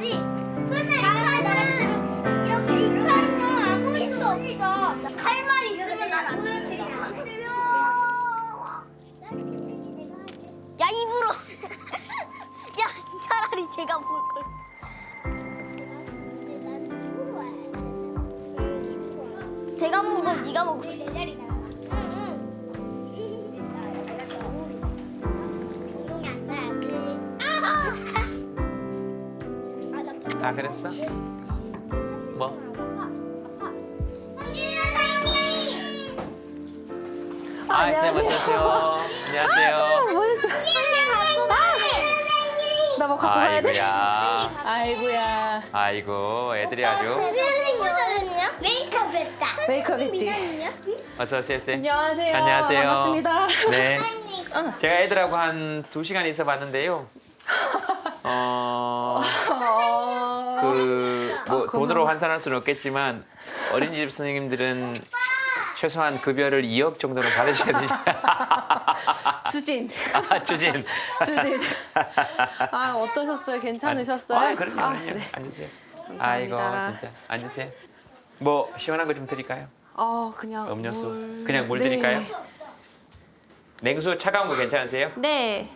아니, 근데 이 칼은 이렇게 이 칼은 아무것도 없어. 칼만 있으면 난 안 돼. 야 입으로. 야 차라리 제가 볼 걸. 제가 먹고 네가 먹고. 내 자리 나가. 운동이 안 나야지. 다 그랬어? 뭐? 아, 선생님 어떠세요? 안녕하세요. 나 뭐 갖고 가야 돼? 아이고야. 아이고야. 아이고, 애들이 아주. 선생님은요? 메이크업 했다. 메이크업 했지? 어서 오세요, 쌤. 안녕하세요. 안녕하세요. 반갑습니다. 네. 제가 애들하고 한 2시간 있어 봤는데요. 뭐 돈으로 환산할 수는 없겠지만 어린이집 선생님들은 최소한 급여를 2억 정도는 받으셔야 되죠. 수진. 아, 주진. 수진. 아, 어떠셨어요? 괜찮으셨어요? 아, 그럼요. 네. 앉으세요. 감사합니다. 아이고, 진짜. 앉으세요. 뭐 시원한 거 좀 드릴까요? 그냥 음료수. 물. 그냥 물 네. 드릴까요? 냉수 차가운 거 괜찮으세요? 네.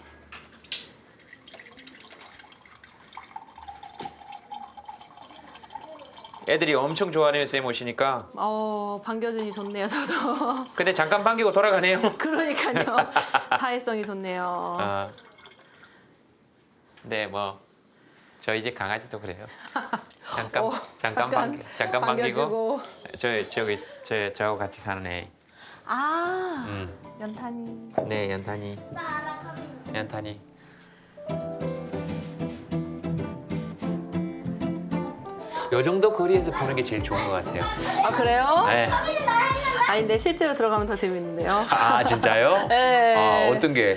애들이 엄청 좋아하네요, 쌤 오시니까. 반겨준이 좋네요, 저도. 근데 잠깐 반기고 돌아가네요. 그러니까요. 사회성이 좋네요. 네, 뭐 저희 집 강아지도 그래요. 잠깐 반기고 반겨주고. 저하고 같이 사는 애. 연탄이. 네, 연탄이. 요 정도 거리에서 보는 게 제일 좋은 것 같아요. 아, 그래요? 네. 아니, 근데 실제로 들어가면 더 재밌는데요. 아, 진짜요? 네. 어떤 게?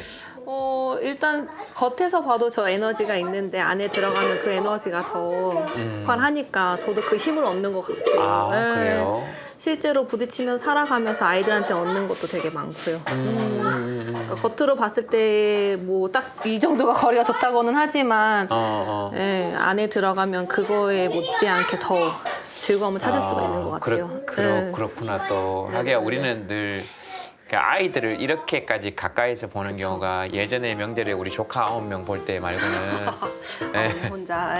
일단 겉에서 봐도 저 에너지가 있는데 안에 들어가면 그 에너지가 더 폭발하니까 저도 그 힘을 얻는 것 같아요. 아, 네. 그래요? 실제로 부딪히면 살아가면서 아이들한테 얻는 것도 되게 많고요. 그러니까 겉으로 봤을 때 뭐 딱 이 정도가 거리가 좋다고는 하지만 네, 안에 들어가면 그거에 못지않게 더 즐거움을 찾을 수가 있는 것 같아요. 네. 그렇구나 또. 하기야 우리는 늘 아이들을 이렇게까지 가까이서 보는 경우가 예전에 명절에 우리 조카 9명 볼 때 말고는 혼자.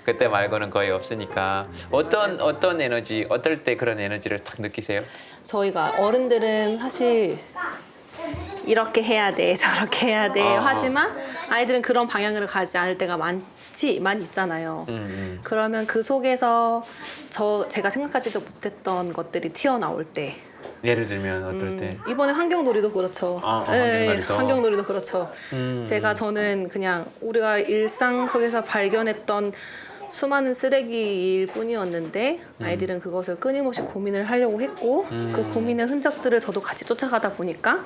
그때 말고는 거의 없으니까 어떤 에너지 어떨 때 그런 에너지를 딱 느끼세요? 저희가 어른들은 사실 이렇게 해야 돼, 저렇게 해야 돼 하지만 아이들은 그런 방향으로 가지 않을 때가 많이 있잖아요. 그러면 그 속에서 제가 생각하지도 못했던 것들이 튀어나올 때 예를 들면 어떨 때? 이번에 환경놀이도 그렇죠. 환경놀이도. 환경놀이도 그렇죠. 저는 그냥 우리가 일상 속에서 발견했던 수많은 쓰레기일 뿐이었는데 아이들은 그것을 끊임없이 고민을 하려고 했고 그 고민의 흔적들을 저도 같이 쫓아가다 보니까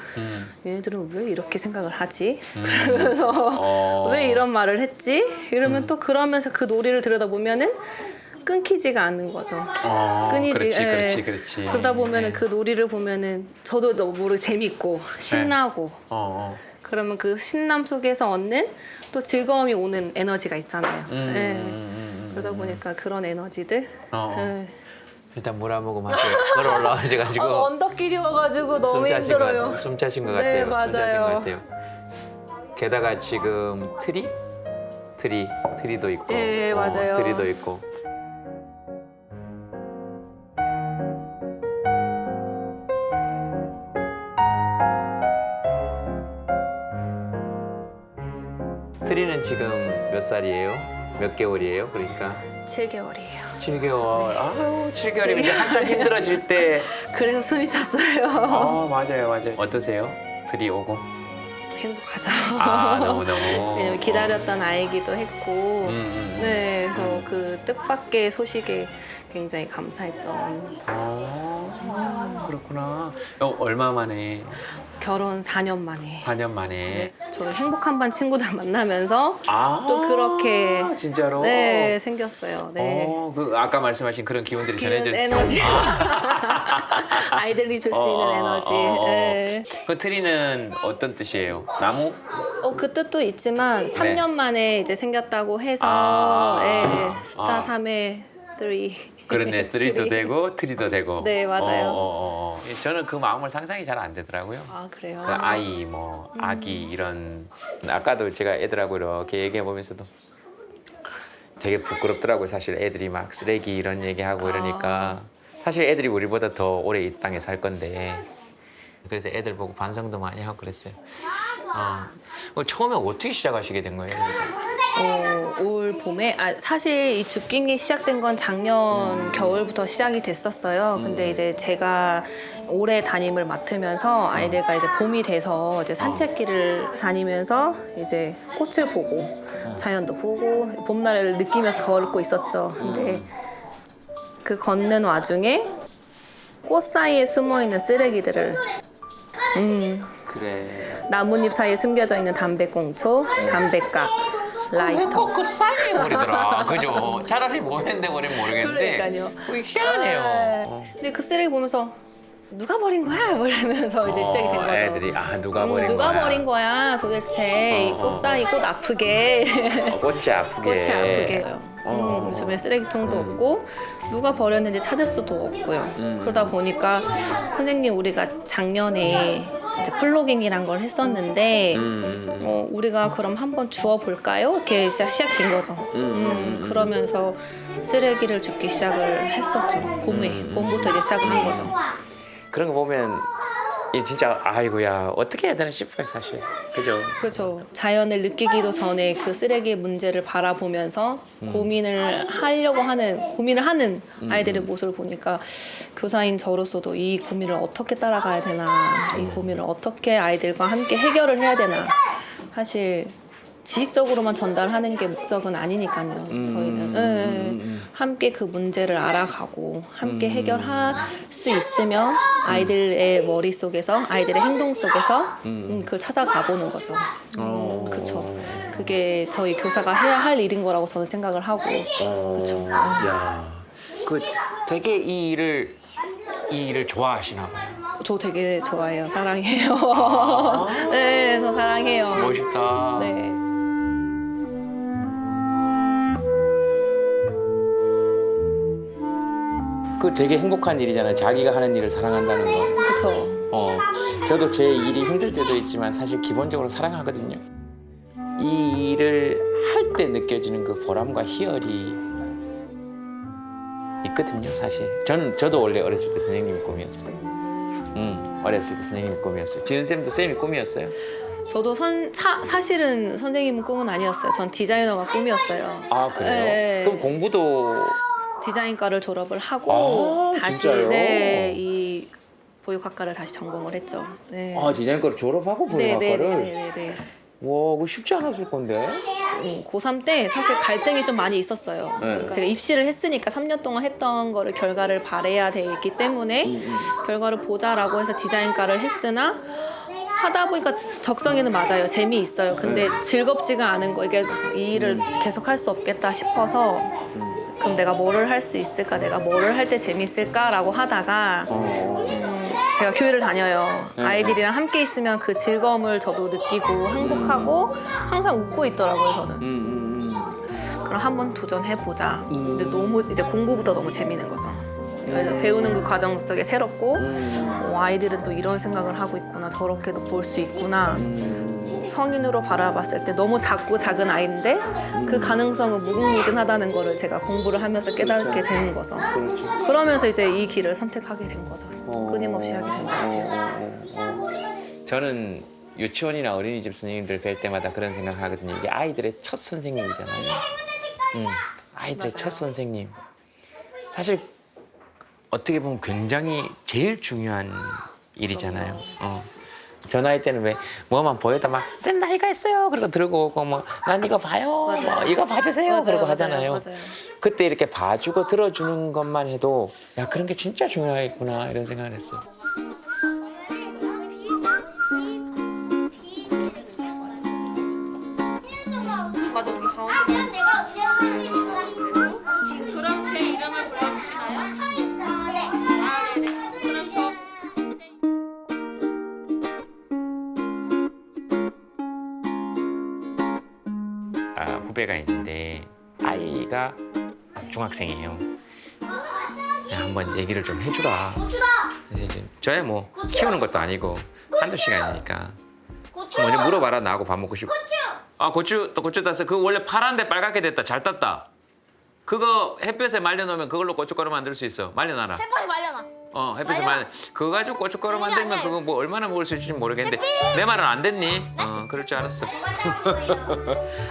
얘네들은 왜 이렇게 생각을 하지? 그러면서 왜 이런 말을 했지? 이러면 또 그러면서 그 놀이를 들여다보면은 끊기지가 않는 거죠. 그렇지. 그러다 보면은 그 놀이를 보면은 저도 너무 모르게 재밌고 신나고 그러면 그 신남 속에서 얻는 또 즐거움이 오는 에너지가 있잖아요. 그러다 보니까 그런 에너지들. 일단 물 한 모금 하세요. 걸어 올라오셔가지고 언덕길이 와가지고 너무 힘들어요. 숨 차신 것 네, 같아요. 숨 차신 것 맞아요. 같아요. 게다가 지금 트리도 있고. 네, 맞아요. 트리도 있고. 트리는 지금 몇 살이에요? 몇 개월이에요? 그러니까 7개월이에요. 7개월. 아유, 7개월이면 이제 한참 힘들어질 때. 그래서 숨이 찼어요. 맞아요. 어떠세요? 트리 오고? 행복하죠. 너무너무. 왜냐면 기다렸던 아이기도 했고, 네, 그래서 그 뜻밖의 소식에 굉장히 감사했던. 그렇구나. 얼마 만에? 결혼 4년 만에. 4년 만에. 저 행복한 반 친구들 만나면서 아, 또 그렇게 진짜로? 네 생겼어요. 네. 그 아까 말씀하신 그런 기운들이 기운 전해져. 에너지. 아이들이 줄 수 있는 에너지. 네. 그 트리는 어떤 뜻이에요? 나무? 그 뜻도 있지만 3년 만에 이제 생겼다고 해서 아. 네, 숫자 아. 3에 3. 그러네. 트리도 되고 트리도 되고. 네, 맞아요. 저는 그 마음을 상상이 잘 안 되더라고요. 아 그래요? 그 아이, 뭐 아기 이런 아까도 제가 애들하고 이렇게 얘기해 보면서도 되게 부끄럽더라고요. 사실 애들이 막 쓰레기 이런 얘기하고 이러니까 사실 애들이 우리보다 더 오래 이 땅에 살 건데 그래서 애들 보고 반성도 많이 하고 그랬어요. 처음에 어떻게 시작하시게 된 거예요? 올 봄에 사실 이 줍깅이 시작된 건 작년 겨울부터 시작이 됐었어요. 근데 이제 제가 올해 담임을 맡으면서 아이들과 이제 봄이 돼서 이제 산책길을 다니면서 이제 꽃을 보고 자연도 보고 봄날을 느끼면서 걷고 있었죠. 근데 그 걷는 와중에 꽃 사이에 숨어 있는 쓰레기들을 그래. 나뭇잎 사이에 숨겨져 있는 담배꽁초, 담배깍, 라이터. 그 사이에 버리더라. 그죠? 차라리 뭐했는데 버리면 모르겠는데. 그러니까요. 그게 희한해요. 근데 그 쓰레기 보면서 누가 버린 거야? 뭐 이러면서 이제 시작이 된 거죠. 애들이 누가 버린 누가 거야? 버린 거야? 도대체 이 꽃 사이 꽃 아프게. 꽃이 아프게. 꽃이 아프게요. 주변에 쓰레기통도 없고 누가 버렸는지 찾을 수도 없고요. 그러다 보니까 선생님 우리가 작년에 이제 플로깅이란 걸 했었는데 우리가 그럼 한번 주워 볼까요? 이렇게 시작된 거죠. 그러면서 쓰레기를 줍기 시작을 했었죠. 봄부터 이제 시작을 한 거죠. 그런 거 보면 이 진짜 아이고야 어떻게 해야 되나 싶어요 사실. 그죠? 그렇죠. 자연을 느끼기도 전에 그 쓰레기의 문제를 바라보면서 고민을 하는 아이들의 모습을 보니까 교사인 저로서도 이 고민을 어떻게 따라가야 되나, 이 고민을 어떻게 아이들과 함께 해결을 해야 되나. 사실 지식적으로만 전달하는 게 목적은 아니니까요. 저희는 함께 그 문제를 알아가고 함께 해결할 수 있으면 아이들의 머릿속에서 아이들의 행동 속에서 그걸 찾아가 보는 거죠. 그렇죠. 그게 저희 교사가 해야 할 일인 거라고 저는 생각을 하고 그렇죠. 야, 되게 이 일을 좋아하시나 봐요. 저 되게 좋아해요. 사랑해요. 네, 저 사랑해요. 멋있다. 네. 그 되게 행복한 일이잖아요. 자기가 하는 일을 사랑한다는 거. 그렇죠. 저도 제 일이 힘들 때도 있지만 사실 기본적으로 사랑하거든요. 이 일을 할 때 느껴지는 그 보람과 희열이 있거든요, 사실. 저도 원래 어렸을 때 선생님이 꿈이었어요. 어렸을 때 선생님이 꿈이었어요. 지은 쌤도 쌤이 꿈이었어요? 저도 사실은 선생님은 꿈은 아니었어요. 전 디자이너가 꿈이었어요. 아, 그래요? 네. 그럼 공부도 디자인과를 졸업을 하고 다시 진짜요? 이 보육학과를 다시 전공을 했죠. 네. 디자인과를 졸업하고 보육학과를? 네. 와, 그거 쉽지 않았을 건데. 고3 때 사실 갈등이 좀 많이 있었어요. 네. 그러니까 제가 입시를 했으니까 3년 동안 했던 거를 결과를 발해야 되기 때문에 결과를 보자라고 해서 디자인과를 했으나 하다 보니까 적성에는 맞아요. 재미있어요. 근데 즐겁지가 않은 거. 이게 이 일을 계속 할 수 없겠다 싶어서 그럼 내가 뭐를 할 수 있을까? 내가 뭐를 할 때 재미있을까라고 하다가 제가 교회를 다녀요. 아이들이랑 함께 있으면 그 즐거움을 저도 느끼고 행복하고 항상 웃고 있더라고요, 저는. 그럼 한번 도전해보자. 근데 너무 이제 공부부터 너무 재밌는 거죠. 그래서 배우는 그 과정 속에 새롭고 아이들은 또 이런 생각을 하고 있구나. 저렇게도 볼 수 있구나. 성인으로 바라봤을 때 너무 작고 작은 아이인데 그 가능성은 무궁무진하다는 거를 제가 공부를 하면서 깨닫게 되는 거죠. 그러면서 이제 이 길을 선택하게 된 거죠. 끊임없이 하게 된 것 같아요. 저는 유치원이나 어린이집 선생님들 뵐 때마다 그런 생각을 하거든요. 이게 아이들의 첫 선생님이잖아요. 아이들의 첫 선생님. 사실 어떻게 보면 굉장히 제일 중요한 일이잖아요. 저 나이 때는 왜 뭐만 보여도 막 쌤 나 이거 했어요 그리고 들고 오고 뭐 난 이거 봐요 뭐 이거 봐주세요 맞아요, 그러고 맞아요, 하잖아요. 맞아요. 그때 이렇게 봐주고 들어주는 것만 해도 야 그런 게 진짜 중요하겠구나 이런 생각을 했어요. 맞아, 우리 가운데. 그럼 내가 그럼 제 이름을 불러주시나요? 아, 네네. 그럼 저. 후배가 있는데 아이가 중학생이에요. 야, 한번 얘기를 좀 해주라. 고추다. 그래서 이제 저야 뭐 키우는 것도 아니고 한두 시간이니까 고추. 먼저 물어봐라 나하고 밥 먹고 싶고. 고추. 아 고추 또 고추 땄어. 그거 원래 파란데 빨갛게 됐다. 잘 땄다. 그거 햇볕에 말려놓으면 그걸로 고춧가루 만들 수 있어. 말려놔라. 해파리 말려놔. 햇볕에 말려. 그거 가지고 고춧가루 그게 만들면 아니야. 그거 뭐 얼마나 먹을 수 있을지 모르겠는데 내 말은 안 됐니? 그럴 줄 알았어.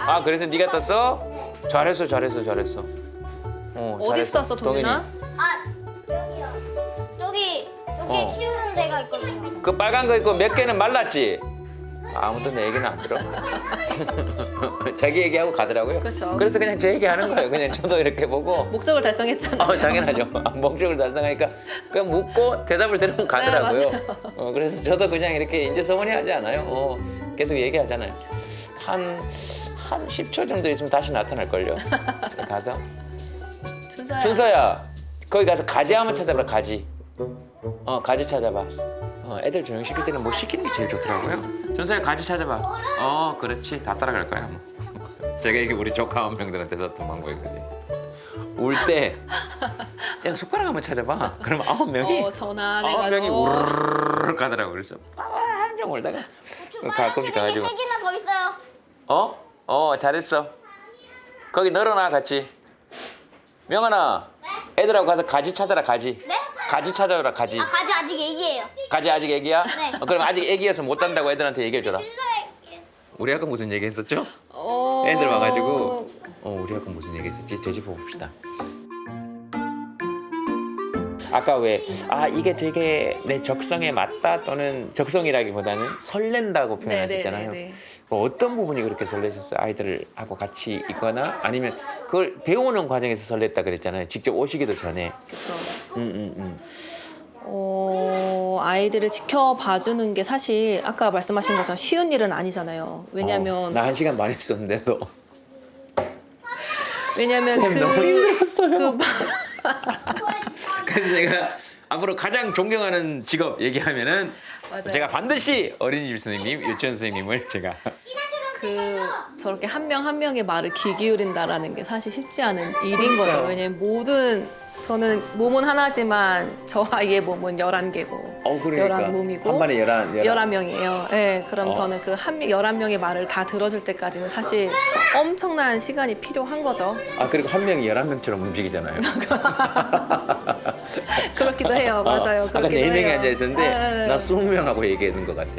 아 그래서 네가 땄어? 잘했어. 어디 썼어, 동윤아? 아 여기요. 여기 어. 키우는 데가 있거든요. 그 빨간 거 있고 몇 개는 말랐지? 아무도 내 얘기는 안 들어. 자기 얘기하고 가더라고요. 그쵸. 그래서 그냥 제 얘기하는 거예요. 그냥 저도 이렇게 보고. 목적을 달성했잖아요. 당연하죠. 목적을 달성하니까 그냥 묻고 대답을 들으면 가더라고요. 네, 그래서 저도 그냥 이렇게 인제서머니 하지 않아요. 계속 얘기하잖아요. 한 10초 정도 있으면 다시 나타날걸요. 가서 준서야 거기 가서 가지 한번 찾아봐라. 가지. 가지 찾아봐. 애들 조용 시킬 때는 뭐 시키는 게 제일 좋더라고요. 준서야 가지 찾아봐. 그렇지. 다 따라갈 거야 뭐. 제가 이게 우리 조카 한 명들한테 썼던 방법이거든요. 울 때 야 숟가락 한번 찾아봐. 그럼 9명이 전화해가지고. 9명이 우르르 가더라고. 그래서 한정 울다가 가끔씩 가가지고 3개나 더 있어요. 잘했어. 거기 널어놔 같이. 명환아 애들하고 가서 가지 찾아라. 가지. 네? 가지 찾아오라. 가지. 아 가지 아직 애기예요. 가지 아직 애기야? 네. 그럼 아직 애기여서 못 단다고 애들한테 얘기해줘라. 우리 아까 무슨 얘기했었죠? 어... 애들 와가지고 우리 아까 무슨 얘기했었지? 되짚어 봅시다. 아까 왜 이게 되게 내 적성에 맞다 또는 적성이라기보다는 설렌다고 표현하셨잖아요. 네네네네. 뭐 어떤 부분이 그렇게 설레셨어요? 아이들하고 같이 있거나 아니면 그걸 배우는 과정에서 설렜다 그랬잖아요. 직접 오시기도 전에. 그렇죠. 아이들을 지켜봐주는 게 사실 아까 말씀하신 것처럼 쉬운 일은 아니잖아요. 왜냐면 나 1시간 반 했었는데도 왜냐면 쌤 너무 힘들었어요. 그 그래서 제가 앞으로 가장 존경하는 직업 얘기하면은 맞아요. 제가 반드시 어린이집 선생님, 유치원 선생님을 제가 저렇게 한 명 한 명의 말을 귀 기울인다라는 게 사실 쉽지 않은 일인 거죠. 왜냐면 저는 몸은 하나지만 저 아이의 몸은 11개고 그러니까 11몸이고 한 반에 11명이에요. 네, 그럼 저는 그 11명의 말을 다 들어줄 때까지는 사실 엄청난 시간이 필요한 거죠. 그리고 한 명이 11명처럼 움직이잖아요. 그렇기도 해요. 맞아요. 아까 그렇기도 4명이 해요. 앉아 있었는데 네. 나 20명하고 얘기하는 것 같아.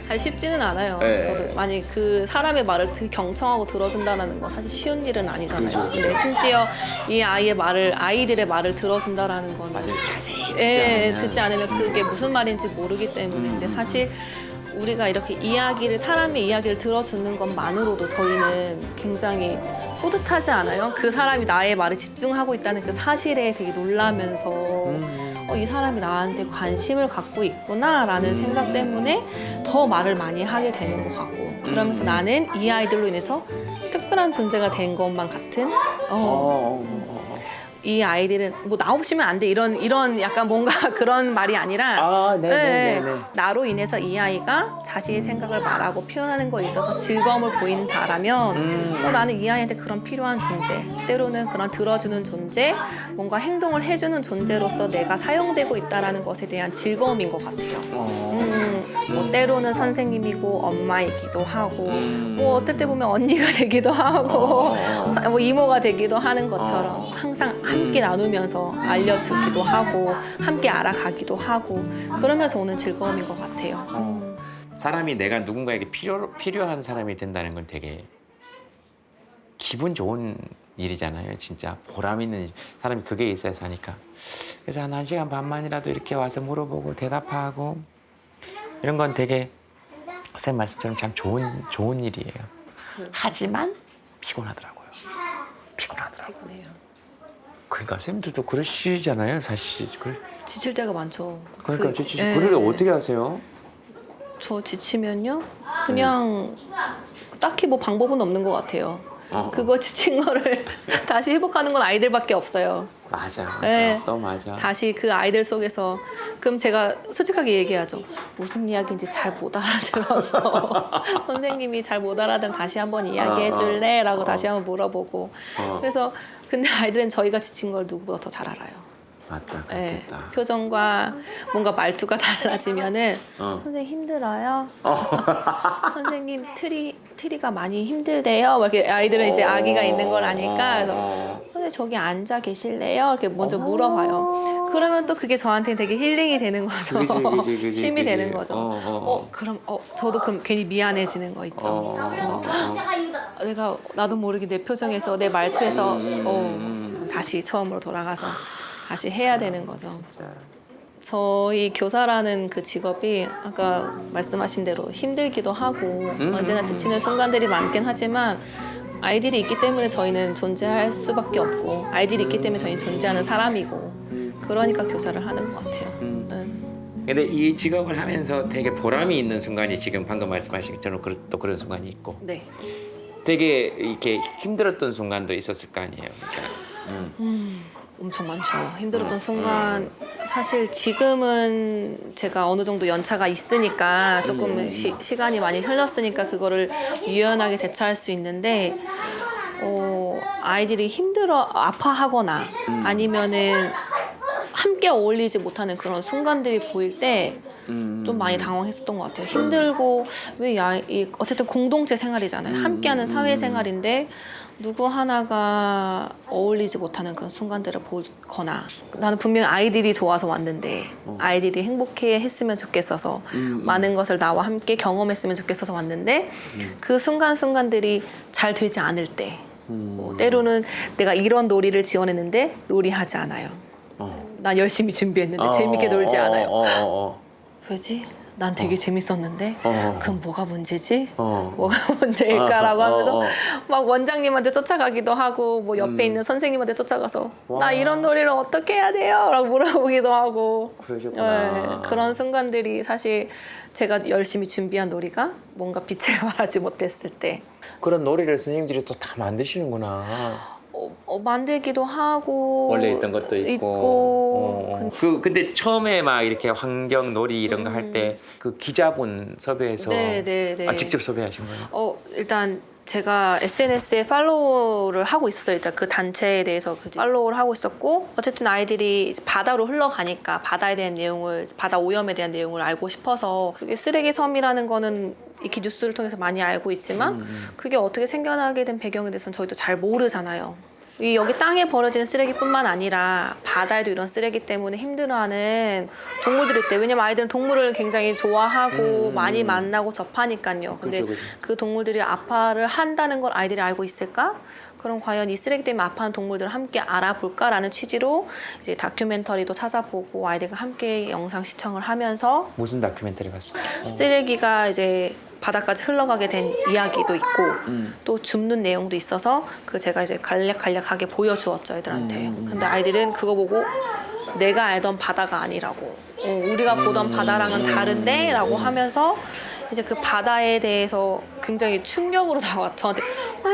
사실 쉽지는 않아요. 네. 저도 만약 그 사람의 말을 경청하고 들어준다는 건 사실 쉬운 일은 아니잖아요. 그죠. 근데 심지어 이 아이들의 말을 들어준다라는 건 맞아요. 자세히 듣지 듣지 않으면 그게 무슨 말인지 모르기 때문에 근데 사실 우리가 이렇게 사람의 이야기를 들어주는 것만으로도 저희는 굉장히 뿌듯하지 않아요? 그 사람이 나의 말에 집중하고 있다는 그 사실에 되게 놀라면서 이 사람이 나한테 관심을 갖고 있구나라는 생각 때문에 더 말을 많이 하게 되는 것 같고 그러면서 나는 이 아이들로 인해서 특별한 존재가 된 것만 같은 이 아이들은 뭐 나 없이면 안 돼 이런 약간 뭔가 그런 말이 아니라 네네네. 나로 인해서 이 아이가 자신의 생각을 말하고 표현하는 거에 있어서 즐거움을 보인다라면 나는 이 아이한테 그런 필요한 존재 때로는 그런 들어주는 존재 뭔가 행동을 해주는 존재로서 내가 사용되고 있다는 것에 대한 즐거움인 것 같아요. 뭐 때로는 선생님이고 엄마이기도 하고 뭐 어떨 때 보면 언니가 되기도 하고 뭐 이모가 되기도 하는 것처럼 항상 함께 나누면서 알려주기도 하고 함께 알아가기도 하고 그러면서 오는 즐거움인 것 같아요. 사람이 내가 누군가에게 필요한 사람이 된다는 건 되게 기분 좋은 일이잖아요. 진짜 보람 있는 일. 사람이 그게 있어야 사니까. 그래서 한 1시간 반만이라도 이렇게 와서 물어보고 대답하고 이런 건 되게 선생님 말씀처럼 참 좋은 일이에요. 하지만 피곤하더라고요. 피곤하더라고요. 피곤해요. 그러니까 선생님들도 그러시잖아요, 사실. 지칠 때가 많죠. 그러니까 예. 그걸 어떻게 하세요? 저 지치면요, 그냥 딱히 뭐 방법은 없는 것 같아요. 그거 지친 거를 다시 회복하는 건 아이들밖에 없어요. 맞아. 네. 또 맞아. 다시 그 아이들 속에서 그럼 제가 솔직하게 얘기하죠. 무슨 이야기인지 잘 못 알아들었어. 선생님이 잘 못 알아들면 다시 한번 이야기해 줄래? 라고 다시 한번 물어보고. 그래서 근데 아이들은 저희가 지친 걸 누구보다 더 잘 알아요. 맞다, 네, 그렇겠다. 표정과 뭔가 말투가 달라지면은 선생님 힘들어요? 선생님 트리가 많이 힘들대요? 막 이렇게 아이들은 이제 아기가 있는 걸 아니까 그래서 선생님 저기 앉아 계실래요? 이렇게 먼저 물어봐요. 그러면 또 그게 저한테는 되게 힐링이 되는 거죠. 그지. 힘이 되는 거죠. 그럼 저도 그럼 괜히 미안해지는 거 있죠. 나도 모르게 내 표정에서 내 말투에서 다시 처음으로 돌아가서 다시 해야 되는 거죠. 저희 교사라는 그 직업이 아까 말씀하신 대로 힘들기도 하고 언제나 지치는 순간들이 많긴 하지만 아이들이 있기 때문에 저희는 존재할 수밖에 없고 아이들이 있기 때문에 저희는 존재하는 사람이고 그러니까 교사를 하는 것 같아요. 근데 이 직업을 하면서 되게 보람이 있는 순간이 지금 방금 말씀하신 것처럼 또 그런 순간이 있고 네. 되게 이렇게 힘들었던 순간도 있었을 거 아니에요. 그러니까. 엄청 많죠. 힘들었던 순간 사실 지금은 제가 어느 정도 연차가 있으니까 조금 시간이 많이 흘렀으니까 그거를 유연하게 대처할 수 있는데 아이들이 아파하거나 아니면은 함께 어울리지 못하는 그런 순간들이 보일 때 좀 많이 당황했었던 것 같아요. 힘들고 어쨌든 공동체 생활이잖아요. 함께하는 사회생활인데 누구 하나가 어울리지 못하는 그런 순간들을 보거나 나는 분명히 아이들이 좋아서 왔는데 아이들이 행복해 했으면 좋겠어서 많은 것을 나와 함께 경험했으면 좋겠어서 왔는데 그 순간순간들이 잘 되지 않을 때 때로는 내가 이런 놀이를 지원했는데 놀이하지 않아요. 난 열심히 준비했는데 재밌게 놀지 않아요. 왜지? 난 되게 재밌었는데 그럼 뭐가 문제지? 뭐가 문제일까라고 하면서 막 원장님한테 쫓아가기도 하고 뭐 옆에 있는 선생님한테 쫓아가서 나 이런 놀이를 어떻게 해야 돼요? 라고 물어보기도 하고 그러셨구나. 그런 순간들이 사실 제가 열심히 준비한 놀이가 뭔가 빛을 발하지 못했을 때 그런 놀이를 선생님들이 또 다 만드시는구나. 만들기도 하고 원래 있던 것도 있고. 근데 처음에 막 이렇게 환경 놀이 이런 거 할 때 그 기자분 섭외해서 네. 직접 섭외하신 거예요? 일단 제가 SNS에 팔로우를 하고 있었어요. 일단 그 단체에 대해서 팔로우를 하고 있었고 어쨌든 아이들이 바다로 흘러가니까 바다에 대한 내용을 바다 오염에 대한 내용을 알고 싶어서 그게 쓰레기 섬이라는 거는 이렇게 뉴스를 통해서 많이 알고 있지만 그게 어떻게 생겨나게 된 배경에 대해서는 저희도 잘 모르잖아요. 여기 땅에 버려지는 쓰레기뿐만 아니라 바다에도 이런 쓰레기 때문에 힘들어하는 동물들이 있대요. 왜냐면 아이들은 동물을 굉장히 좋아하고 많이 만나고 접하니까요. 근데 그렇죠. 그 동물들이 아파를 한다는 걸 아이들이 알고 있을까? 그럼 과연 이 쓰레기 때문에 아파하는 동물들을 함께 알아볼까라는 취지로 이제 다큐멘터리도 찾아보고 아이들과 함께 영상 시청을 하면서 무슨 다큐멘터리 봤어요? 쓰레기가 이제 바다까지 흘러가게 된 이야기도 있고 또 줍는 내용도 있어서 그걸 제가 이제 간략하게 보여주었죠 애들한테. 근데 아이들은 그거 보고 내가 알던 바다가 아니라고 우리가 보던 바다랑은 다른데 라고 하면서 이제 그 바다에 대해서 굉장히 충격으로 저한테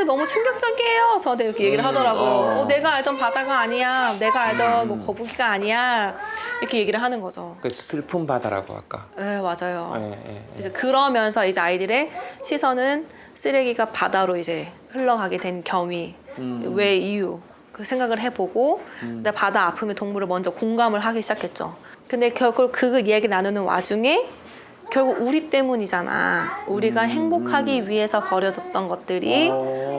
너무 충격적이에요. 저한테 이렇게 얘기를 하더라고요. 내가 알던 바다가 아니야. 내가 알던 뭐 거북이가 아니야. 이렇게 얘기를 하는 거죠. 그래서 슬픈 바다라고 아까. 네, 맞아요. 예. 이제 그러면서 이제 아이들의 시선은 쓰레기가 바다로 이제 흘러가게 된 경위, 왜 이유 그 생각을 해보고 근데 바다 아픔의 동물을 먼저 공감을 하기 시작했죠. 근데 결국 그 이야기 나누는 와중에 결국 우리 때문이잖아. 우리가 행복하기 위해서 버려졌던 것들이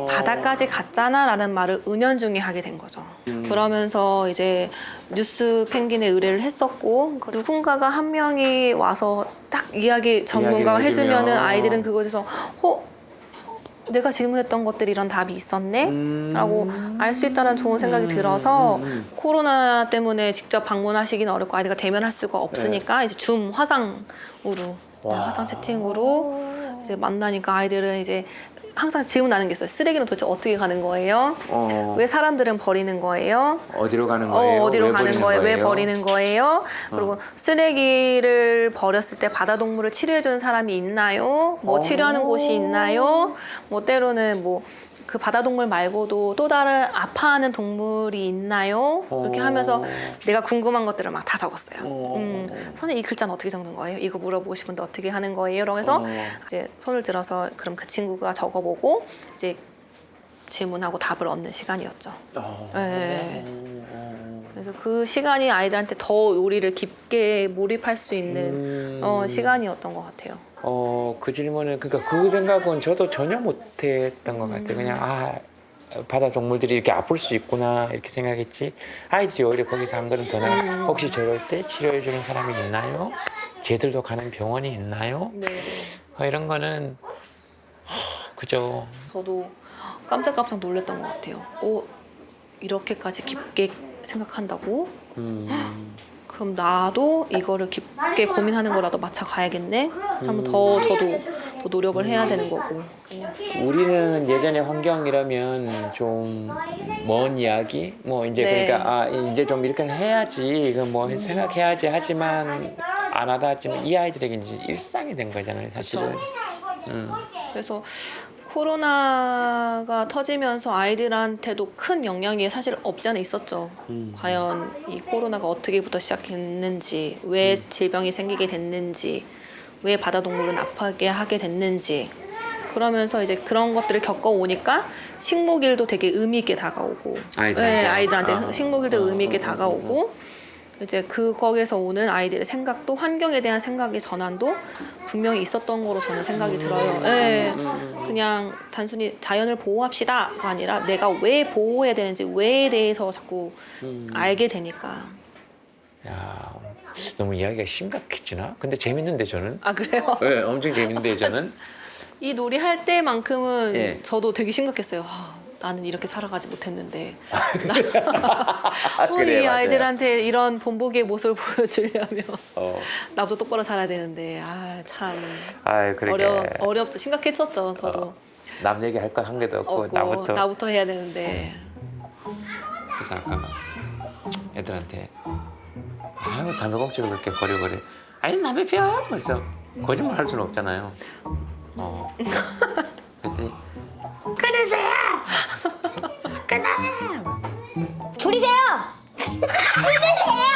바다까지 갔잖아 라는 말을 은연중에 하게 된 거죠. 그러면서 이제 뉴스 펭귄에 의뢰를 했었고 누군가가 한 명이 와서 딱 이야기 전문가가 해주면은 아이들은 그거에 대해서 내가 질문했던 것들이 이런 답이 있었네? 라고 알 수 있다는 좋은 생각이 들어서 코로나 때문에 직접 방문하시기는 어렵고 아이들과 대면할 수가 없으니까 이제 줌 화상으로 와. 화상 채팅으로 이제 만나니까 아이들은 이제 항상 질문하는 게 있어요. 쓰레기는 도대체 어떻게 가는 거예요? 왜 사람들은 버리는 거예요? 어디로 가는 거예요? 어디로 왜 가는 버리는 거예요? 왜 거예요? 버리는 거예요? 그리고 쓰레기를 버렸을 때 바다동물을 치료해주는 사람이 있나요? 뭐 치료하는 곳이 있나요? 뭐 때로는 뭐 그 바다동물 말고도 또 다른 아파하는 동물이 있나요? 이렇게 하면서 내가 궁금한 것들을 막 다 적었어요. 선생님 이 글자는 어떻게 적는 거예요? 이거 물어보고 싶은데 어떻게 하는 거예요? 라고 해서 이제 손을 들어서 그럼 그 친구가 적어보고 이제 질문하고 답을 얻는 시간이었죠. 네. 그래서 그 시간이 아이들한테 더 요리를 깊게 몰입할 수 있는 시간이었던 것 같아요. 그 질문은 그러니까 그 생각은 저도 전혀 못했던 것 같아요. 그냥 바다 동물들이 이렇게 아플 수 있구나 이렇게 생각했지. 아이들이 오히려 거기서 한 걸음 더 나가. 혹시 저럴 때 치료해 주는 사람이 있나요? 쟤들도 가는 병원이 있나요? 네. 이런 거는 그죠. 저도 깜짝깜짝 놀랐던 것 같아요. 이렇게까지 깊게 생각한다고? 그럼 나도 이거를 깊게 고민하는 거라도 맞춰 가야겠네. 한번 더 저도 더 노력을 해야 되는 거고. 그냥. 우리는 예전에 환경이라면 좀 먼 이야기 뭐 이제 네. 그러니까 이제 좀 이렇게 해야지 그 뭐 생각해야지 하지만 안 하다 하지만 이 아이들에게 이제 일상이 된 거잖아요 사실은. 그래서 코로나가 터지면서 아이들한테도 큰 영향이 사실 없지 않아 있었죠. 과연 이 코로나가 어떻게부터 시작했는지, 왜 질병이 생기게 됐는지, 왜 바다동물은 아프게 하게 됐는지. 그러면서 이제 그런 것들을 겪어오니까 식목일도 되게 의미 있게 다가오고, 아이들한테? 네, 아이들한테 식목일도 의미 있게 다가오고, 이제 거기에서 오는 아이들의 생각도 환경에 대한 생각의 전환도 분명히 있었던 거로 저는 생각이 들어요. 네. 그냥 단순히 자연을 보호합시다가 아니라 내가 왜 보호해야 되는지 왜에 대해서 자꾸 알게 되니까. 야 너무 이야기가 심각해지나? 근데 재밌는데 저는. 아 그래요? 네, 엄청 재밌는데 저는. 이 놀이 할 때만큼은 예. 저도 되게 심각했어요. 나는 이렇게 살아가지 못했는데 그래, 이 맞아요. 아이들한테 이런 본보기의 모습을 보여주려면 나도 똑바로 살아야 되는데 참 그러게. 어렵죠. 심각했었죠. 저도 남 얘기 할 거 한 개도 없고 없고, 나부터. 해야 되는데 그래서 아까 애들한테 담배 꽁초를 그렇게 버려. 아니 담배 피워. 그래서 거짓말 할 수는 없잖아요. 그랬더니 끊으세요. 줄이세요. 끊으세요.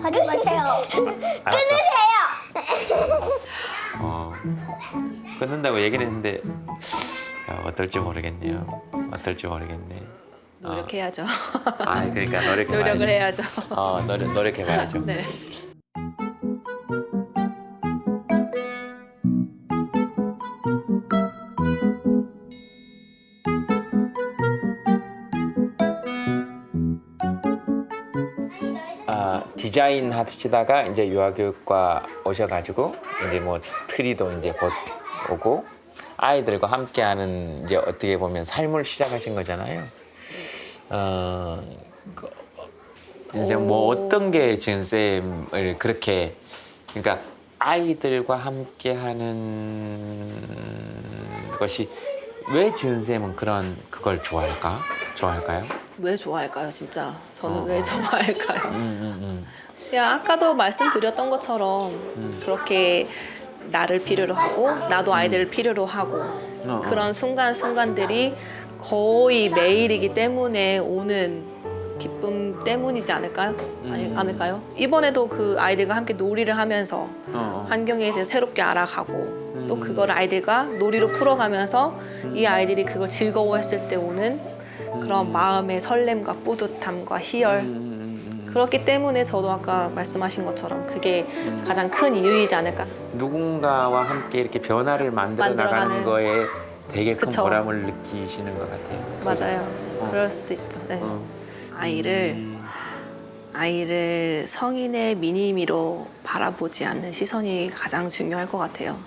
하지 마세요. 알았어. 끊으세요. 끊는다고 얘기는 했는데 어떨지 모르겠네요. 노력해야죠. 그러니까 노력해봐야죠. 노력을 해야죠. 노력해봐야죠. 네. 디자인 하시다가 이제 유아교육과 오셔가지고 이제 뭐 트리도 이제 곧 오고 아이들과 함께하는 이제 어떻게 보면 삶을 시작하신 거잖아요. 이제 뭐 어떤 게 지은 쌤을 그렇게 그러니까 아이들과 함께하는 것이 왜 지은 쌤은 그걸 좋아할까요? 왜 좋아할까요, 진짜? 저는 왜 좋아할까요? 야, 아까도 말씀드렸던 것처럼 그렇게 나를 필요로 하고 나도 아이들을 필요로 하고 그런 순간순간들이 거의 매일이기 때문에 오는 기쁨 때문이지 않을까요? 않을까요? 이번에도 그 아이들과 함께 놀이를 하면서 환경에 대해서 새롭게 알아가고 또 그걸 아이들과 놀이로 풀어가면서 이 아이들이 그걸 즐거워했을 때 오는 그런 마음의 설렘과 뿌듯함과 희열 그렇기 때문에 저도 아까 말씀하신 것처럼 그게 가장 큰 이유이지 않을까. 누군가와 함께 이렇게 변화를 만들어 나가는 만들어가는. 거에 되게 큰 그쵸. 보람을 느끼시는 것 같아요. 맞아요. 그럴 수도 있죠. 네. 아이를 성인의 미니미로 바라보지 않는 시선이 가장 중요할 것 같아요.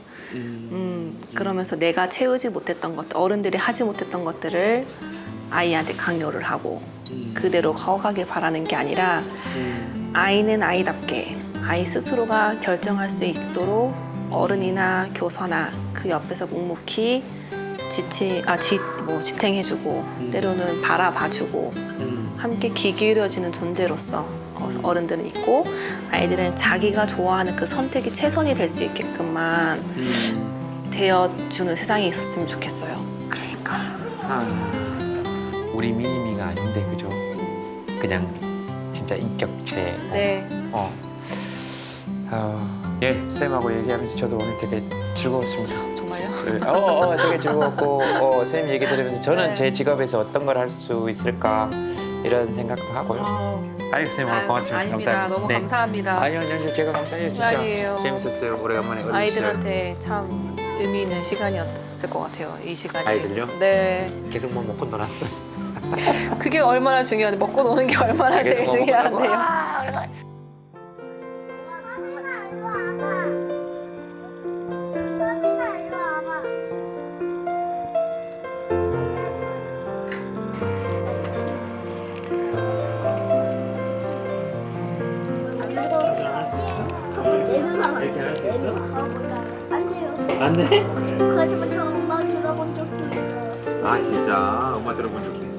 그러면서 내가 채우지 못했던 것들, 어른들이 하지 못했던 것들을 아이한테 강요를 하고 그대로 커가길 바라는 게 아니라 아이는 아이답게 아이 스스로가 결정할 수 있도록 어른이나 교사나 그 옆에서 묵묵히 지탱해주고 때로는 바라봐주고 함께 귀 기울여지는 존재로서 어른들은 있고 아이들은 자기가 좋아하는 그 선택이 최선이 될 수 있게끔만 되어주는 세상이 있었으면 좋겠어요. 그러니까 우리 미니미가 아닌데 그죠? 그냥 진짜 인격체. 네. 예, 쌤하고 얘기하면서 저도 오늘 되게 즐거웠습니다. 정말요? 되게 즐거웠고 쌤 얘기 들으면서 저는 네. 제 직업에서 어떤 걸 할 수 있을까 이런 생각도 하고요. 아유 쌤 오늘 고맙습니다. 아닙니다. 감사합니다. 너무 네. 감사합니다. 아니요 제가 감사해요 진짜. 아니에요. 재밌었어요. 오래간만에 어린 시절. 아이들한테 참 의미 있는 시간이었을 것 같아요. 이 시간이. 아이들요? 네. 계속 뭐 먹고 놀았어요. 그게 얼마나 중요한데 먹고 노는 게 얼마나 제일 계속 먹고 중요한데요. 이렇게 할 수 있어? 안 돼요. 안 돼? 하지만 저 엄마 들어본 적도 있어요. 아 진짜 엄마 들어본 적 있네.